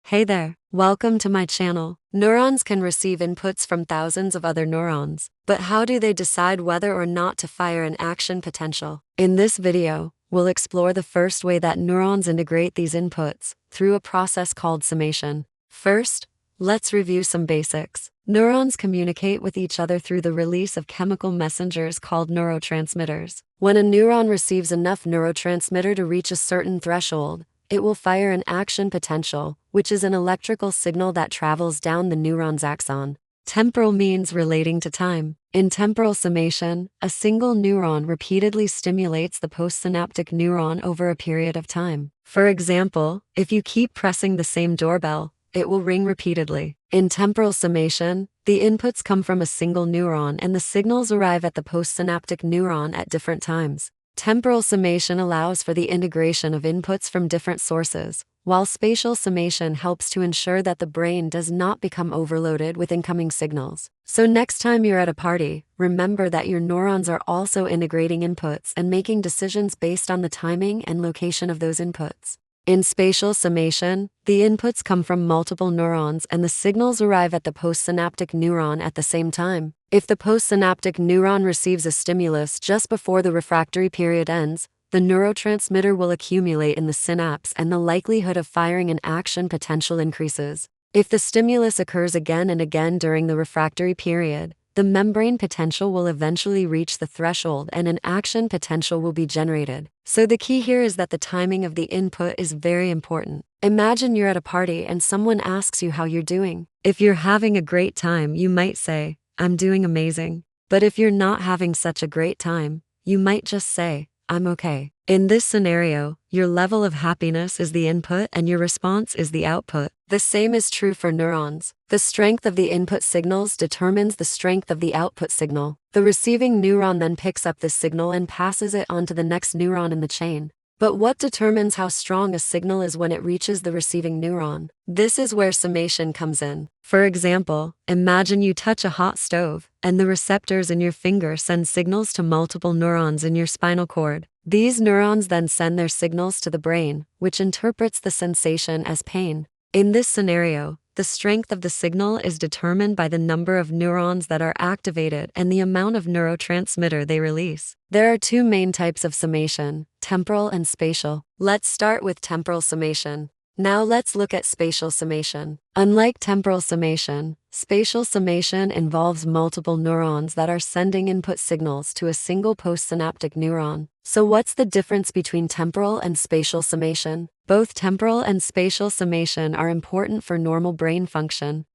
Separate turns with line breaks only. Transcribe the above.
Hey there, welcome to my channel. Neurons can receive inputs from thousands of other neurons, but how do they decide whether or not to fire an action potential? In this video, we'll explore the first way that neurons integrate these inputs, through a process called summation. First, let's review some basics. Neurons communicate with each other through the release of chemical messengers called neurotransmitters. When a neuron receives enough neurotransmitter to reach a certain threshold, it will fire an action potential, which is an electrical signal that travels down the neuron's axon. Temporal means relating to time. In temporal summation, a single neuron repeatedly stimulates the postsynaptic neuron over a period of time. For example, if you keep pressing the same doorbell, it will ring repeatedly. In temporal summation, the inputs come from a single neuron and the signals arrive at the postsynaptic neuron at different times. Temporal summation allows for the integration of inputs from different sources, while spatial summation helps to ensure that the brain does not become overloaded with incoming signals. So next time you're at a party, remember that your neurons are also integrating inputs and making decisions based on the timing and location of those inputs. In spatial summation, the inputs come from multiple neurons and the signals arrive at the postsynaptic neuron at the same time. If the postsynaptic neuron receives a stimulus just before the refractory period ends, the neurotransmitter will accumulate in the synapse and the likelihood of firing an action potential increases. If the stimulus occurs again and again during the refractory period, the membrane potential will eventually reach the threshold and an action potential will be generated. So the key here is that the timing of the input is very important. Imagine you're at a party and someone asks you how you're doing. If you're having a great time, you might say, "I'm doing amazing." But if you're not having such a great time, you might just say, "I'm okay." In this scenario, your level of happiness is the input and your response is the output. The same is true for neurons. The strength of the input signals determines the strength of the output signal. The receiving neuron then picks up this signal and passes it on to the next neuron in the chain. But what determines how strong a signal is when it reaches the receiving neuron? This is where summation comes in. For example, imagine you touch a hot stove, and the receptors in your finger send signals to multiple neurons in your spinal cord. These neurons then send their signals to the brain, which interprets the sensation as pain. In this scenario, the strength of the signal is determined by the number of neurons that are activated and the amount of neurotransmitter they release. There are two main types of summation, temporal and spatial. Let's start with temporal summation. Now let's look at spatial summation. Unlike temporal summation, spatial summation involves multiple neurons that are sending input signals to a single postsynaptic neuron. So what's the difference between temporal and spatial summation? Both temporal and spatial summation are important for normal brain function,